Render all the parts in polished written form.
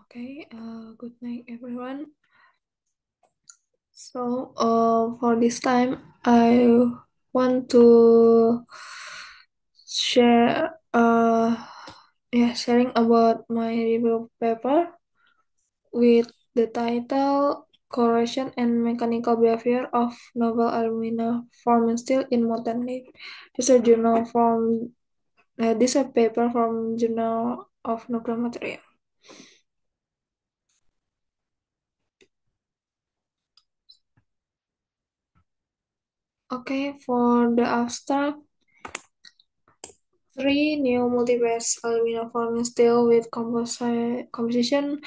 Okay, good night, everyone. For this time, I want to share, sharing about my review paper with the title "Corrosion and Mechanical Behavior of Noble Alumina Formed Steel in Molten Lead." This is a journal from, this is a paper from Journal of Nuclear Material. Okay, for the abstract. Three new multi-pass aluminum forming steel with composition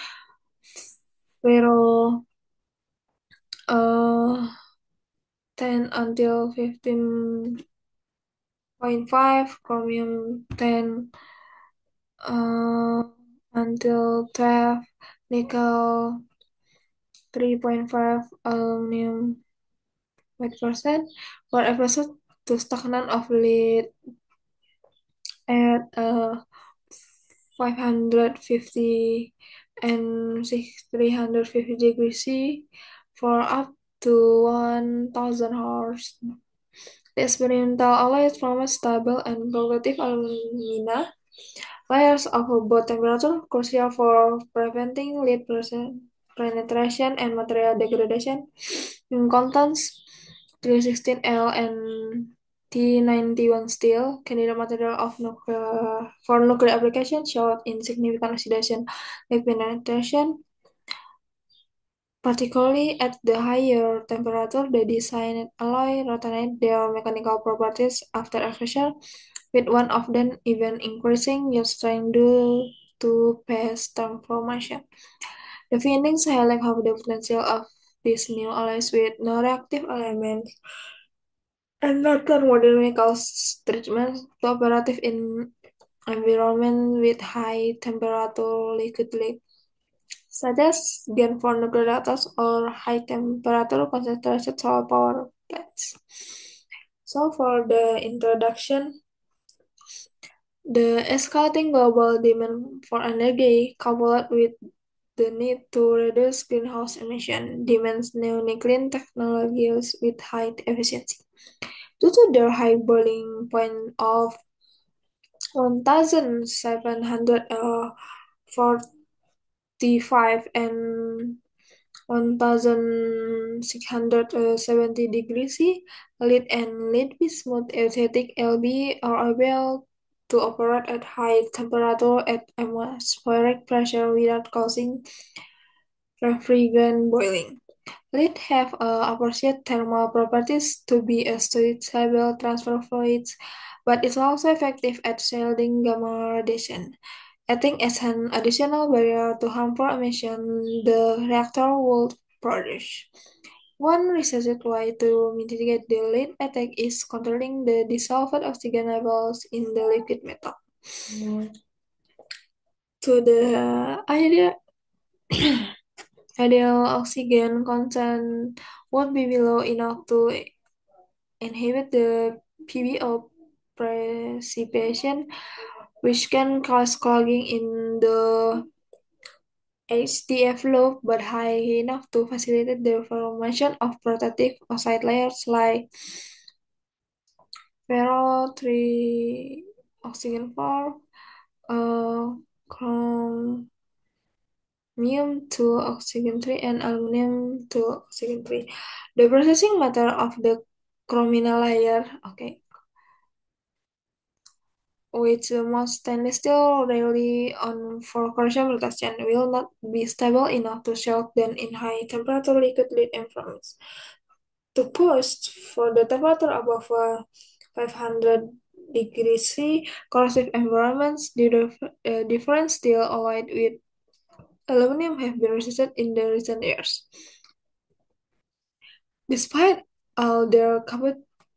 ferro 10 until 15.5, chromium 10 uh, until 12, nickel 3.5, aluminum 5% for episode to stagnant of lead at 550 and 350 degrees C for up to 1000 hours. The experimental alloy promised stable and progressive alumina layers of both temperature, crucial for preventing lead penetration and material degradation. In contents, 316L and T91 steel, candidate material of nuclear application, showed insignificant oxidation lead penetration. Particularly at the higher temperature, the designed alloy retained their mechanical properties after exposure, with one of them even increasing yield strength due to phase transformation. The findings highlight how the potential of these new alloys with no-reactive elements and non-modern chemicals treatment to operative in environment with high temperature liquid lead, such as Gen 4 nuclear reactors or high temperature concentration solar power plants. So for the introduction, the escalating global demand for energy coupled with the need to reduce greenhouse emission demands new clean technologies with high efficiency. Due to their high boiling point of 1745 and 1670 degrees C, lead and lead bismuth aesthetic LB are able to operate at high temperature at atmospheric pressure without causing refrigerant boiling. Lead have opposite thermal properties to be a stable transfer fluids, but is also effective at shielding gamma radiation. Acting as an additional barrier to harmful emission the reactor would produce. One researched way to mitigate the lead attack is controlling the dissolved oxygen levels in the liquid metal. To the ideal oxygen content won't be below enough to inhibit the PBO precipitation, which can cause clogging in the HTF loop, but high enough to facilitate the formation of protective oxide layers like ferro 3 oxygen 4, chromium 2 oxygen 3, and aluminum 2 oxygen 3. The processing matter of the chrominal layer, okay, which the most stainless steel rarely on for corrosion protection will not be stable enough to shield them in high temperature liquid lead environments. To push for the temperature above 500 degrees C corrosive environments, the different steel alloyed with aluminum have been resisted in the recent years. Despite all their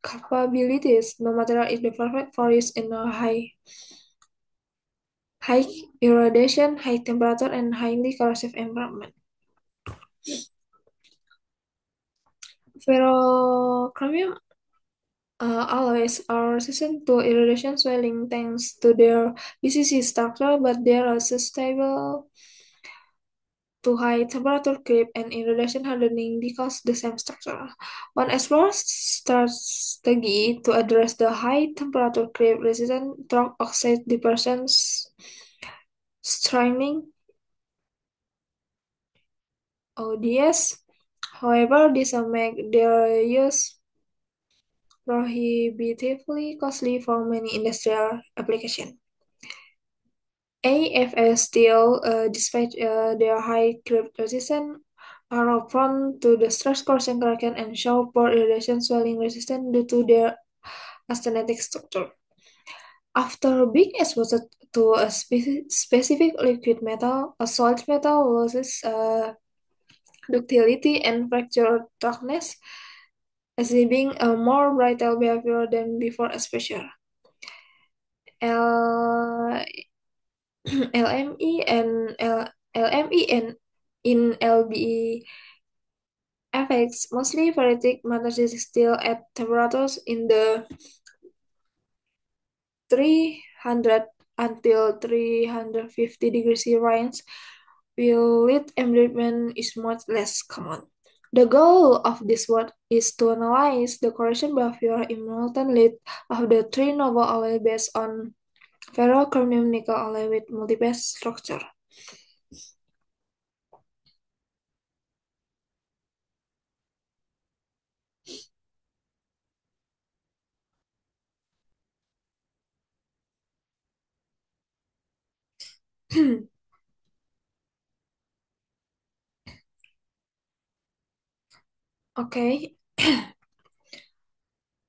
capabilities, no material is the perfect for use in a high irradiation, high temperature, and highly corrosive environment. Ferrochromium alloys are resistant to irradiation swelling thanks to their BCC structure, but they are also stable to high temperature creep and irradiation hardening because the same structure. One explores strategy to address the high temperature creep resistant rock oxide depression streaming ODS. However, this make their use prohibitively costly for many industrial applications. AFS steel, despite their high creep resistance, are prone to the stress corrosion kraken and show poor irradiation swelling resistance due to their austenitic structure. After being exposed to a specific liquid metal, a solid metal loses ductility and fracture toughness, exhibiting a more brittle behavior than before exposure. L LME and LME and in LBE effects, mostly ferritic matrices still at temperatures in the 300 until 350 degrees C range, while lead enrichment is much less common. The goal of this work is to analyze the corrosion behavior in molten lead of the three noble alloy based on ferrochromium nickel alloy with multi-phase structure. Okay.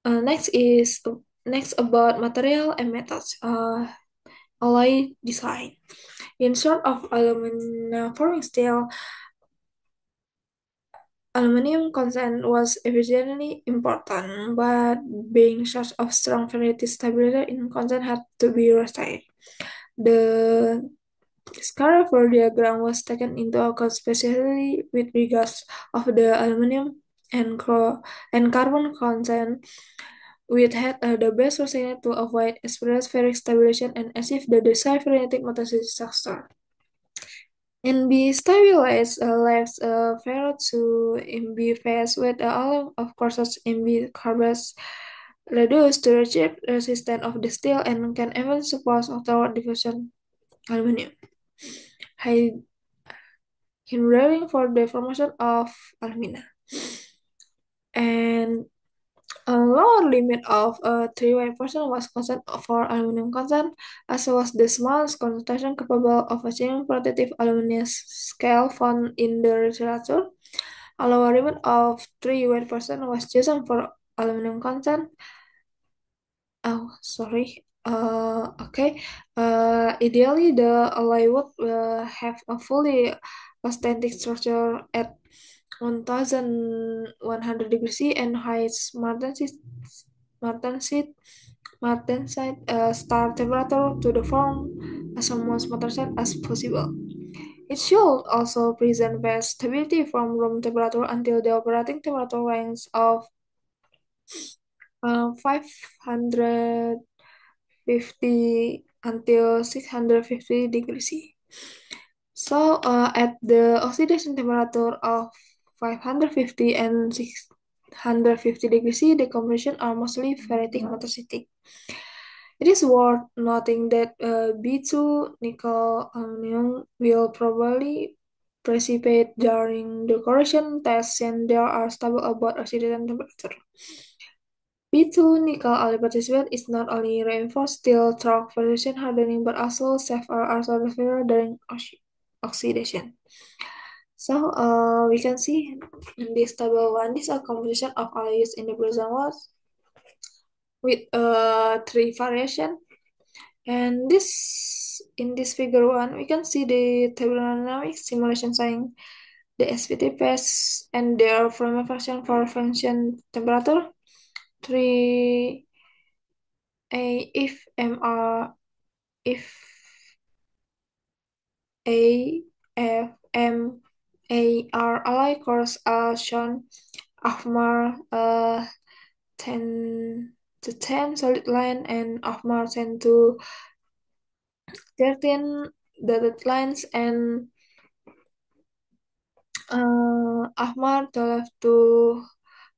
Next is next about material and methods. Alloy design. In short of aluminum forming steel, aluminum content was evidently important, but being short of strong ferrite stability in content had to be retired. The Scarafer diagram was taken into account especially with regards of the aluminum and carbon content, which had the best result to avoid express ferric stabilization and achieve the desired ferritic metastasis structure. NB stabilized left ferrite to MB phase with the alum of course MB carbons reduced to the chip resistance of the steel and can even support afterward diffusion aluminum, hindering for the formation of alumina. And a lower limit of 3% was considered for aluminum content, as was the smallest concentration capable of achieving protective aluminum scale found in the literature. A lower limit of 3% was chosen for aluminum content. Oh, sorry. Okay. Ideally, the alloy would have a fully authentic structure at 1100 degrees C and highest martensite, martensite star temperature to the form as almost martensite as possible. It should also present best stability from room temperature until the operating temperature range of 550 until 650 degrees C. So, at the oxidation temperature of 550 and 650 degrees C, the compression are mostly ferritic metastatic. It is worth noting that B2 nickel aluminum will probably precipitate during the corrosion test and they are stable about oxidation temperature. B2 nickel alloy participant is not only reinforced steel through fermentation hardening but also safe also during oxidation. So we can see in this table one, this is a composition of alloy used in the prison walls with three variation. And this in this figure one, we can see the thermodynamic simulation showing the SVT phase and their function for function temperature. Three a if MR if A F M A R alloy cores are shown Ahmar 10 to 10 solid line and Ahmar 10 to 13 dotted lines and Ahmar 12 to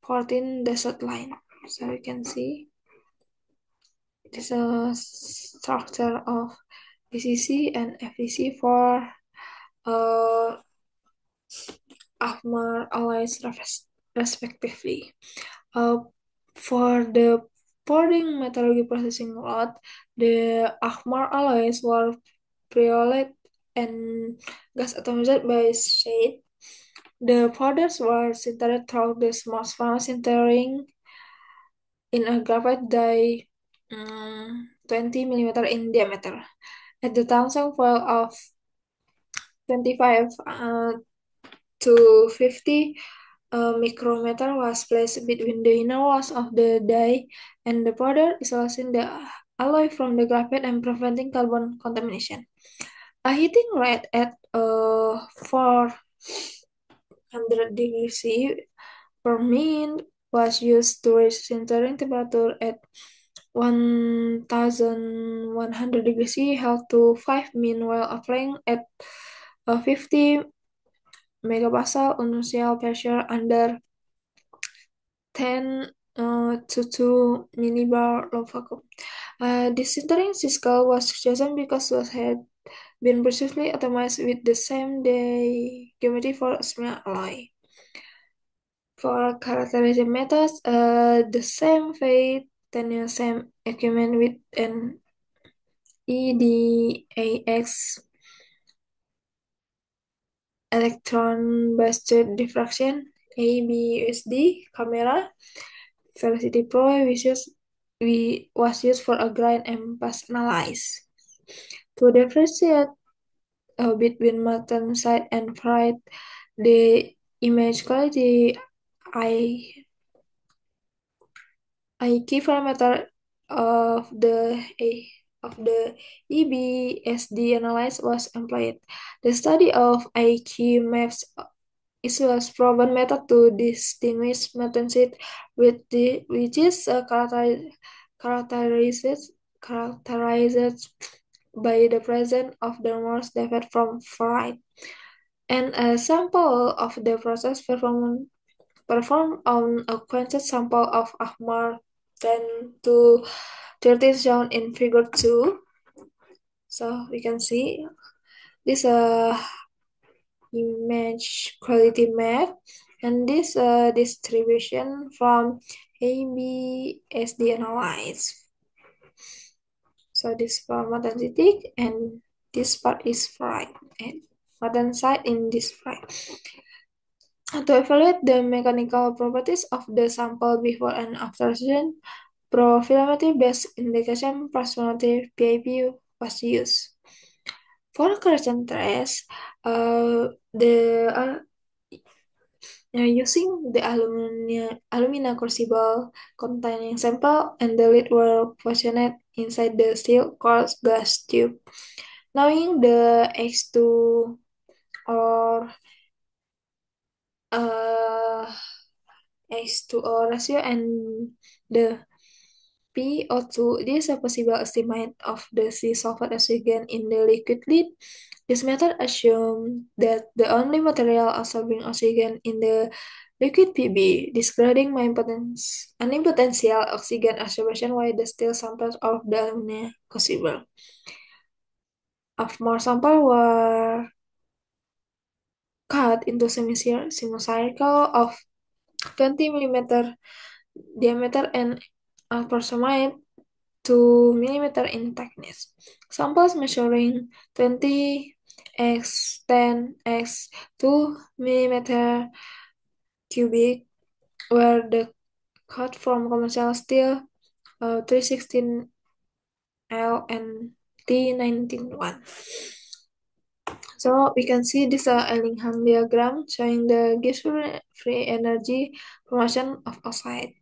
14 desert line. So you can see it is a structure of BCC and FEC for uh, Ahmar allies respectively. Uh, for the pouring metallurgy processing lot, the Ahmar alloys were preolate and gas atomized by shade. The powders were sintered through the small furnace sintering in a graphite die 20 millimeter in diameter. At the tungsten foil of 25 to 50 micrometer was placed between the inner walls of the die and the powder, isolating the alloy from the graphite and preventing carbon contamination. A heating rate at 400 degrees C per min was used to reach sintering temperature at 1100 degrees C held to 5 min while applying at 50 megapascal initial pressure under 10 to 2 millibar low vacuum. This sintering cycle was chosen because it had been previously atomized with the same day geometry for similar alloy. For characterization methods, the same fate and the same equipment with an EDAX electron-based diffraction ABUSD camera Velocity Pro was used for a grind and pass analysis. To differentiate between martensite and ferrite, the image quality I key parameter of the EBSD analysis was employed. The study of IQ maps is a proven method to distinguish martensite which is characterized characterized by the presence of the most defect from ferrite. And a sample of the process performed on a quenched sample of Ahmar 10 to 13 shown in figure 2. So we can see this image quality map and this distribution from ABSD analyze. So this for magnetic and this part is fried and magnesite in this fried. To evaluate the mechanical properties of the sample before and after session, probability-based indication proximity PIP was used. For correction trace, the using the alumina crucible containing sample and the lid were positioned inside the steel core glass tube. Knowing the H2 or uh, H2O ratio and the PO2, this is a possible estimate of the sea sulfate oxygen in the liquid lid. This method assumes that the only material absorbing oxygen in the liquid PB, discarding any potential oxygen absorption while the still samples of the alumina crucible. Of more samples were cut into semicircle of 20 millimeter diameter and approximate 2 millimeter in thickness. Samples measuring 20 x 10 x 2 millimeter cubic were the cut from commercial steel 316L and T191. So we can see this Ellingham diagram showing the gas free energy formation of oxide.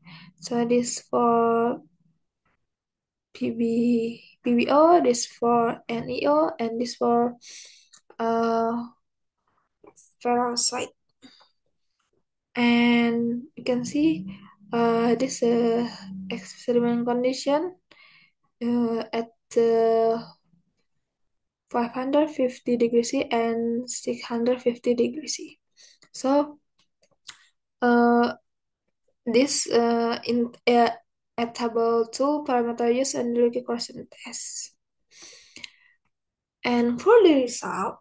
So this for PBO, this for NEO, and this for uh, ferrocite. And you can see this experiment condition at 550 degrees C and 650 degrees C. So, uh, this at table 2 parameter use and the question test. And for the result,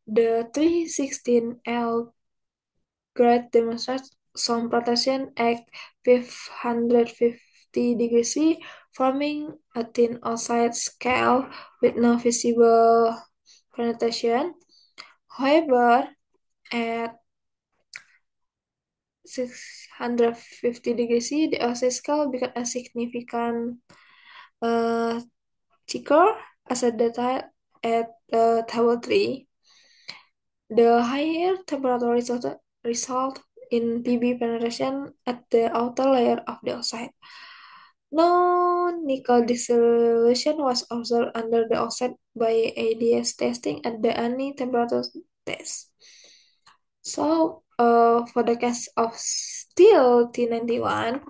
the 316L grade demonstrates some protection at 550 degrees C, forming a thin oxide scale with no visible penetration. However, at 650 degrees C, the oxide scale becomes a significant uh, thicker as a data at table 3. The higher temperature result in PB penetration at the outer layer of the oxide. No nickel dissolution was observed under the oxide by ADS testing at the any temperature test. So, for the case of steel T91,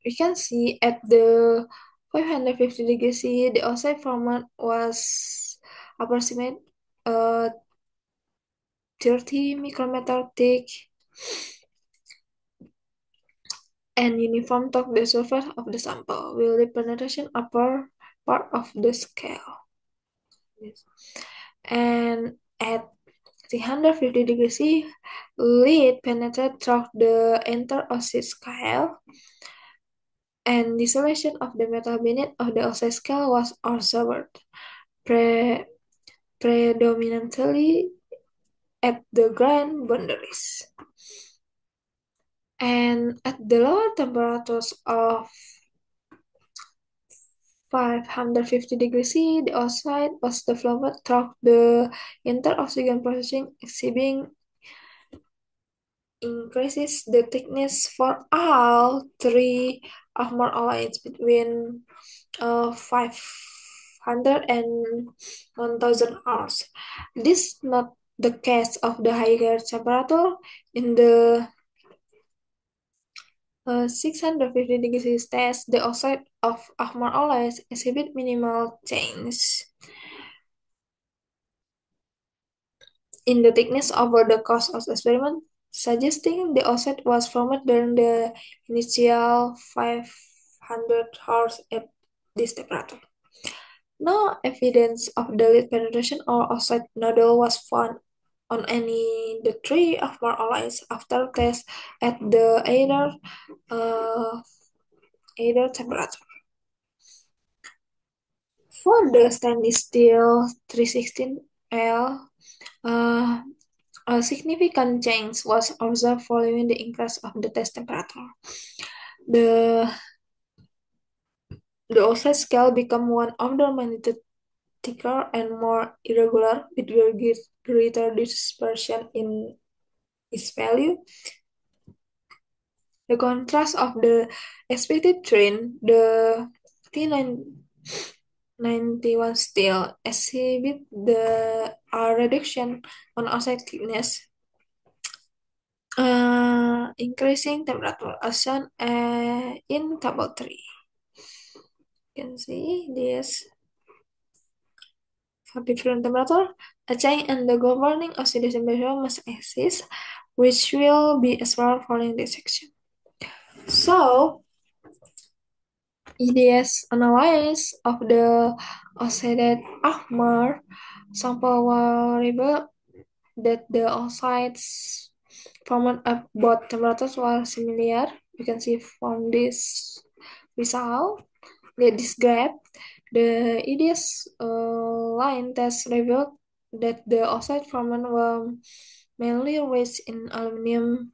we can see at the 550 degrees C, the oxide format was approximate uh, 30 micrometer thick and uniform to the surface of the sample, with the penetration upper part of the scale. Yes. And at 350 degrees C, lead penetrated through the interoxide scale, and dissolution of the metal beneath of the oxide scale was observed, pre- predominantly at the grain boundaries. And at the lower temperatures of 550 degrees C, the oxide was developed through the inter-oxygen processing, exhibiting increases the thickness for all three armor alloys between 500 and 1000 hours. This is not the case of the higher temperature. In the 650 degrees test, the oxide of armor alloys exhibit minimal change in the thickness over the course of the experiment, suggesting the oxide was formed during the initial 500 hours at this temperature. No evidence of the lead penetration or oxide nodule was found on any the three of more alloys after test at the uh, either temperature. For the stainless steel 316L, uh, a significant change was observed following the increase of the test temperature. The the oxide scale became one of the magnitude thicker and more irregular with greater dispersion in its value. The contrast of the expected trend, the T91 steel exhibit the reduction on oxide thickness, increasing temperature as shown in table 3. You can see this for different temperature, a change in the governing oxidation behavior must exist, which will be explored following this section. So, EDS analysis of the oxided armor sample were revealed that the oxides formed at both temperatures were similar. You can see from this result, this graph, the EDS line test revealed that the oxide formed were mainly rich in aluminum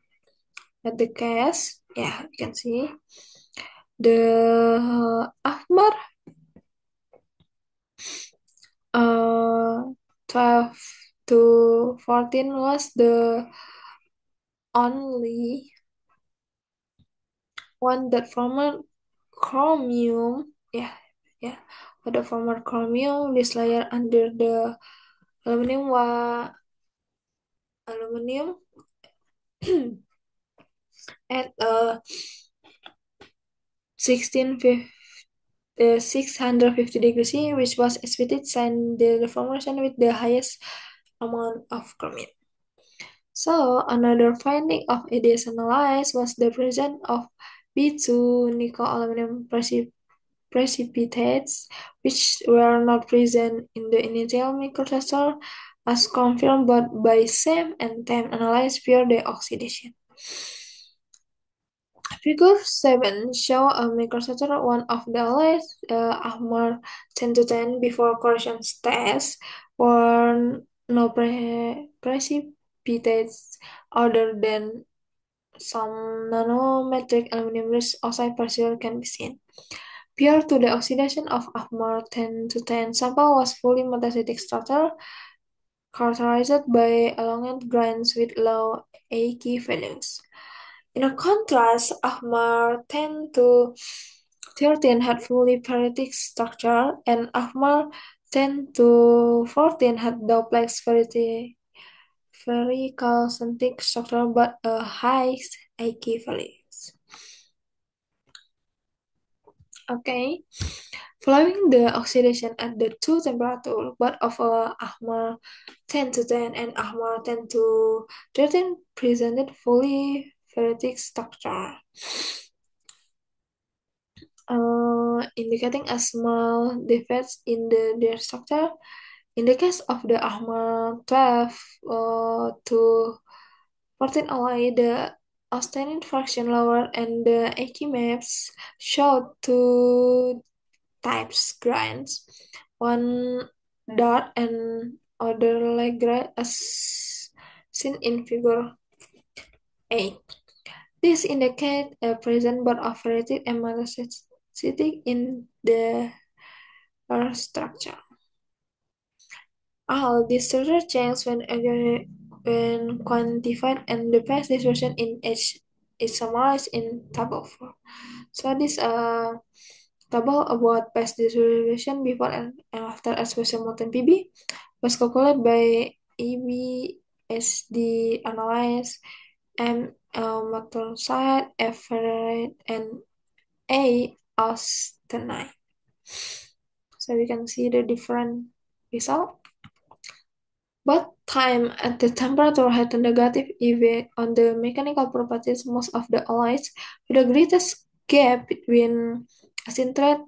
at the case. Yeah, you can see the Ahmar 12 to 14 was the only one that formed chromium. Yeah, yeah. For the former chromium, this layer under the aluminum was aluminum at 16 650 degrees C, which was expected sign the formation with the highest amount of chromium. So, another finding of EDS analysis was the presence of B2 nickel aluminum precipitates, which were not present in the initial microtester, as confirmed both by SEM and TEM analysis pure deoxidation. Figure 7 show a microsector one of the less Ahmar 10 to 10 before correction test were no precipitates other than some nanometric aluminum rich oxide particle can be seen. Prior to the oxidation of Ahmar 10 to 10 sample was fully metastatic structure characterized by elongate grains with low AQ values. In a contrast, Ahmar 10 to 13 had fully periodic structure, and Ahmar 10 to 14 had duplex verticalcentric structure but a high AQ values. Okay, following the oxidation at the two temperature, both of Ahmar 10 to 10 and Ahmar 10 to 13 presented fully ferritic structure. Indicating a small defect in their structure. In the case of the Ahmar 12 to 14 alloy, the outstanding fraction lower and the AQ maps show two types grains, one dot and other leg grain as seen in figure 8. This indicates a present both of ferritic and metastatic in the earth structure. All these structure change when quantified and the best distribution in H is summarized in table 4. So this table about best distribution before and after exposure mutant PB was calculated by EBSD analyze M. Macroside, F. Ferret, and A. austenite. So we can see the different result. Both time and the temperature had a negative effect on the mechanical properties most of the alloys, with the greatest gap between asyntret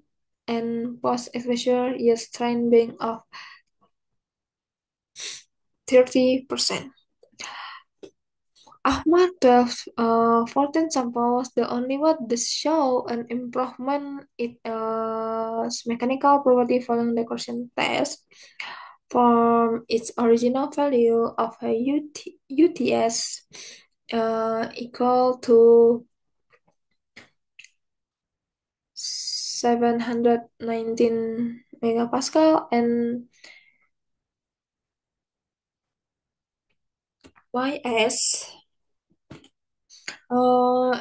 and post-exposure yield strain being of 30%. Ahmad 12 14 sample was the only one that show an improvement in mechanical property following the correction test from its original value of a UTS equal to 719 megapascal and YS uh,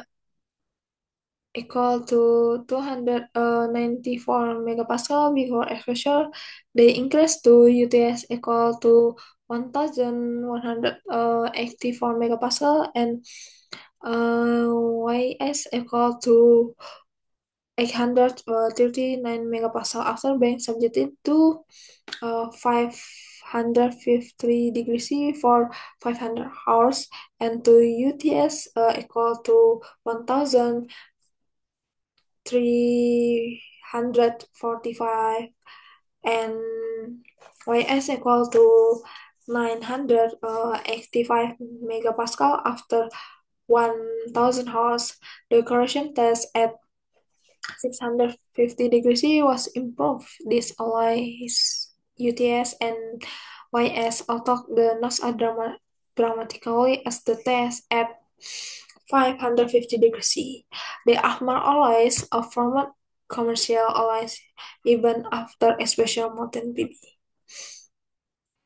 equal to 294 megapascal before exposure. They increased to UTS equal to 1184 megapascal and YS equal to 839 megapascal after being subjected to 550 degrees C for 500 hours and to UTS equal to 1345 and YS equal to 985 megapascal after 1000 hours. The correction test at 650 degrees C was improved. This alloys UTS and YS although the not as dramatically as the test at 550 degrees C. The Ahmar alloys are formed commercial alloys even after special molten PB.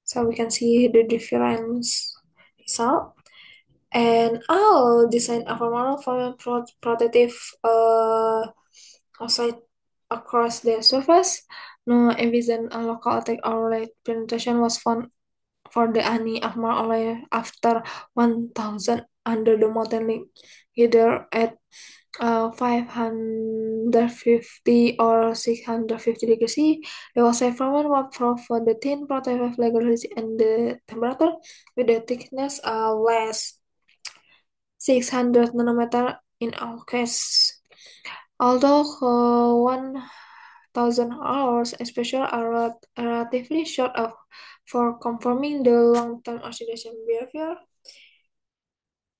So we can see the difference result. And I'll design a formal protective outside across the surface. No evidence a local attack or late penetration was found for the Ani Ahmar alloy after 1000 under the molten link either at 550 or 650 degrees C. The oxide formant will provide the thin prototype legality and the temperature with the thickness less 600 nanometer in all cases. Although 1000 hours, especially are relatively short of for confirming the long-term oxidation behavior,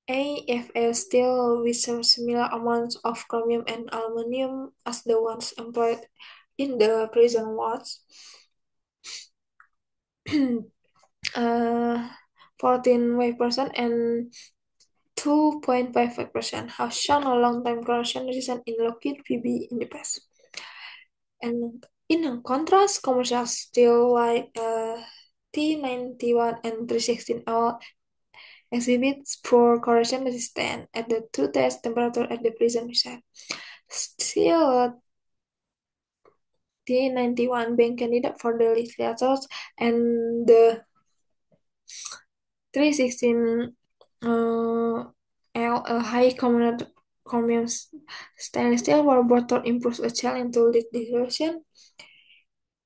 AFS still reserves similar amounts of chromium and aluminum as the ones employed in the present watch. 14% and 2.55% have shown a long-time corrosion resistance in Lockheed PB in the past. And in contrast, commercial steel like T91 and 316L exhibits poor corrosion resistance at the two test temperature at the present result. Still, T91 being candidate for the lithium and the 316 L, a high chromium stainless steel were both improves a challenge to lead dissolution.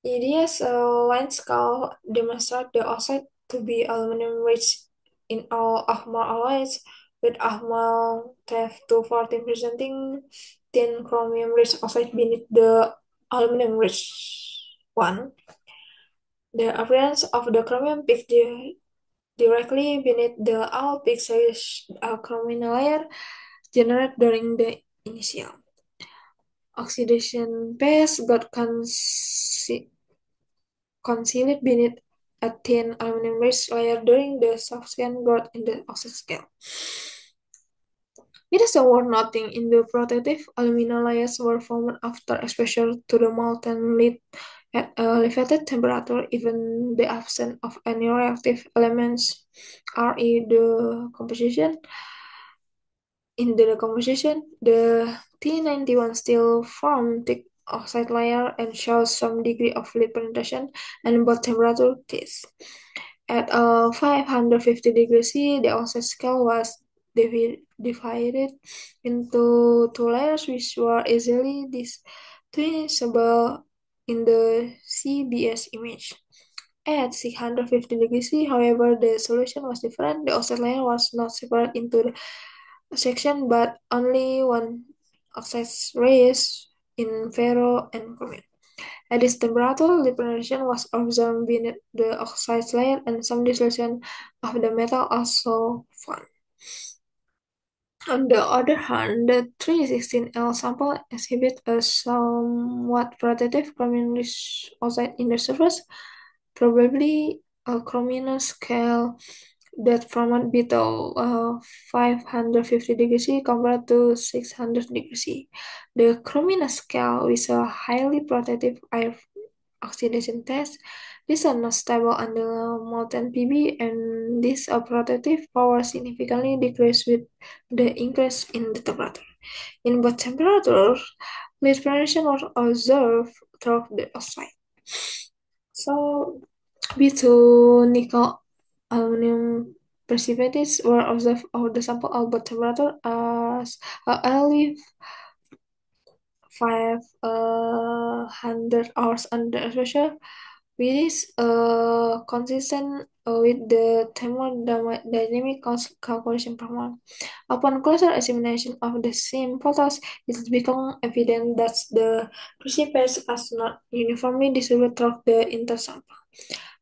EDS line scale demonstrate the oxide to be aluminum rich in all Ahmar alloys, with Ahmar TF 214 presenting thin chromium rich oxide beneath the aluminum rich one. The appearance of the chromium peak directly beneath the all peak series chromium layer generated during the initial oxidation phase got concealed beneath a thin aluminum-rich layer during the subsequent growth in the oxide scale. It is worth noting in the protective alumina layers were formed after exposure to the molten lead at a elevated temperature, even the absence of any reactive elements, re the composition. In the decomposition, the T91 still form thick oxide layer and shows some degree of lead penetration and both temperature tests. At 550 degrees C, the oxide scale was divided into two layers which were easily distinguishable in the CBS image. At 650 degrees C, however, the solution was different. The oxide layer was not separated into the section, but only one oxide raised in ferro and chromium. At this temperature, deposition was observed beneath the oxide layer, and some dissolution of the metal also found. On the other hand, the 316L sample exhibits a somewhat protective chromium-rich oxide in the surface, probably a chromium scale that from below 550 degrees C compared to 600 degrees C. The chromium scale is a highly protective air oxidation test. These are not stable under molten PB, and this protective power significantly decreases with the increase in the temperature. In both temperatures, lead penetration was observed through the oxide. So, B2 nickel aluminum precipitates were observed of the sample at both temperature as early 500 hours under exposure, which is consistent with the thermodynamic calculation problem. Upon closer examination of the same photos, it becomes evident that the precipitates are not uniformly distributed throughout the intersample.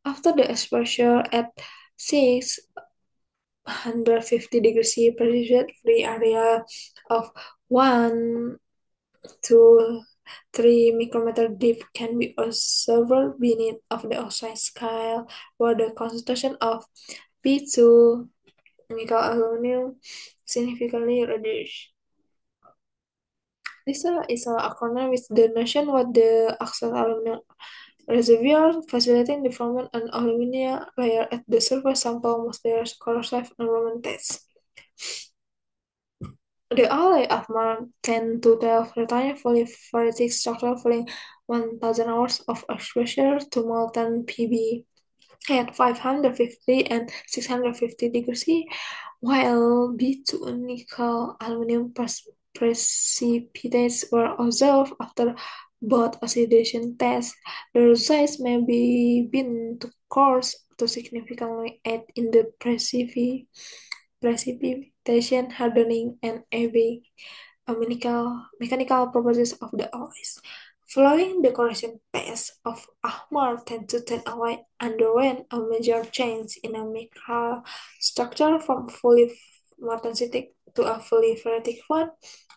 After the exposure at 650 degrees C, precipitate free area of 1 to 3 micrometer deep can be observed beneath of the oxide scale, where the concentration of P2 nickel aluminum significantly reduced. This is a corner with the notion what the oxide aluminum reservoir facilitating the formation an alumina layer at the surface sample most their corrosive environment test. The alloy of Mark 10 to 12 retain fully ferritic structure following 1000 hours of exposure to molten Pb at 550 and 650 degrees C, while B2 nickel aluminum precipitates were observed after both oxidation tests. The results may be been to course to significantly aid in the precipitation hardening and mechanical properties of the alloys. Following the correction test of Ahmar 10-10 alloy underwent a major change in a microstructure from fully martensitic to a fully ferritic one.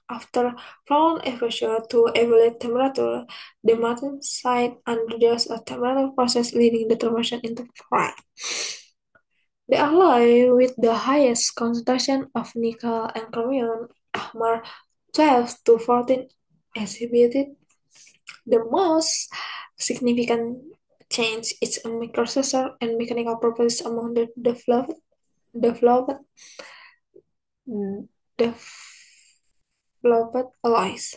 After prolonged exposure to evaluate temperature, the martensite undergoes a temperature process leading the transformation into ferrite. The alloy with the highest concentration of nickel and chromium, Ahmar 12 to 14, exhibited the most significant change is a microprocessor and mechanical properties among the developed alloys.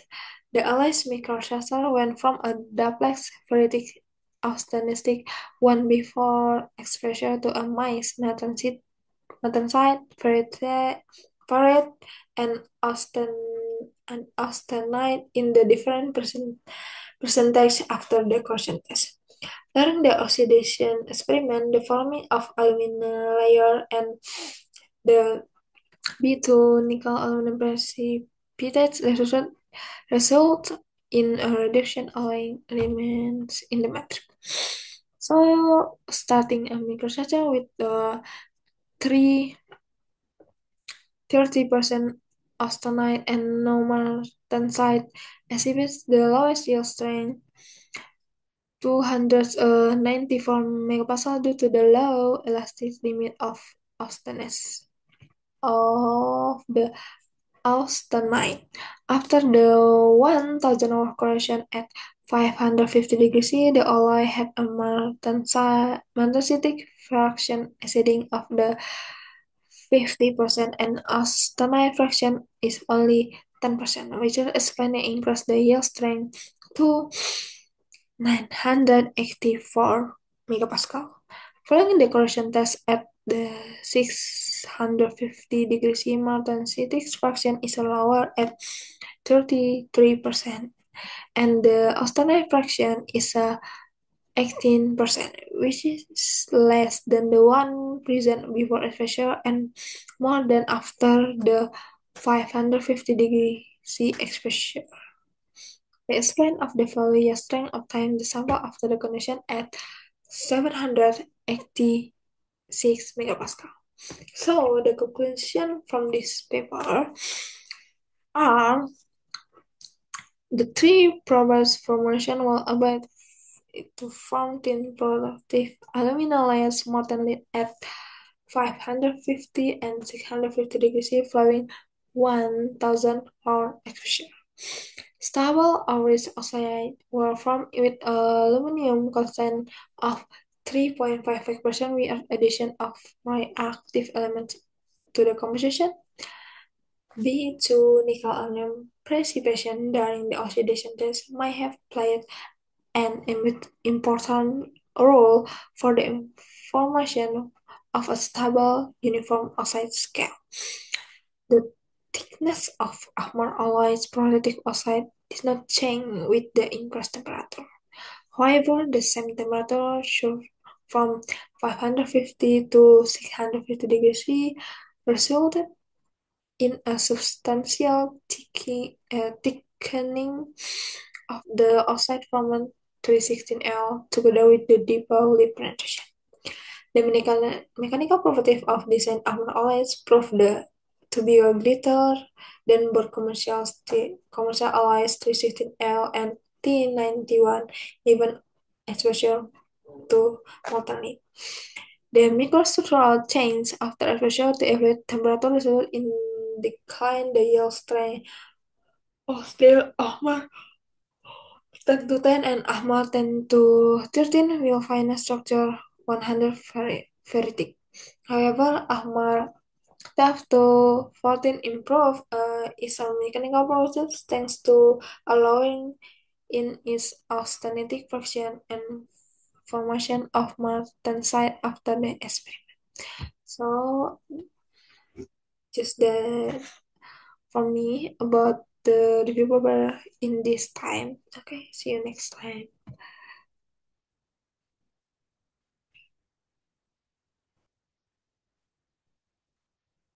The alloy's microprocessor went from a duplex ferritic austenistic one before exposure to a mice martensite, ferrite, and austenite in the different percentage after the corrosion test. During the oxidation experiment, the forming of aluminum layer and the B2 nickel aluminum precipitates result in a reduction of elements in the matrix. So, starting a microstructure with the 30% austenite and no martensite exhibits the lowest yield strength 294 megapascal due to the low elastic limit of austeness of the austenite. After the 1000 hour correction at 550 degrees C, the alloy had a martensitic fraction exceeding of the 50% and austenite fraction is only 10%, which explains the increase the yield strength to 984 megapascal. Following the correction test at the 650 degrees C, martensitic fraction is lower at 33%, and the austenite fraction is 18%, which is less than the one present before exposure and more than after the 550 degree C exposure. The explain of the value strength obtained the sample after the condition at 786 megapascal. So the conclusion from this paper are the three probes formation will avoid to form thin productive aluminum layers molten at 550 and 650 degrees C following 1000 hour exposure. Stable average oxide were formed with aluminum content of 3.55% with addition of reactive elements to the composition. B2 nickel aluminum precipitation during the oxidation test might have played an important role for the formation of a stable uniform oxide scale. The thickness of Ahmar alloy's protective oxide did not change with the increased temperature. However, the same temperature should from 550 to 650 degrees C resulted in a substantial thickening of the oxide from 316L together with the deeper lip penetration. The mechanical properties of design armor alloys prove to be greater than both commercial alloys 316L and T91, even exposure to molten lead. The microstructural change after exposure to elevated temperature result in decline the yield strength of the armor 10 to 10 and Ahmad 10 to 13 will find a structure 100 ferritic. However, Ahmad 12 to 14 improve its mechanical process thanks to allowing in its austenitic fraction and formation of martensite after the experiment. So, just the for me about the developer in this time. Okay, see you next time.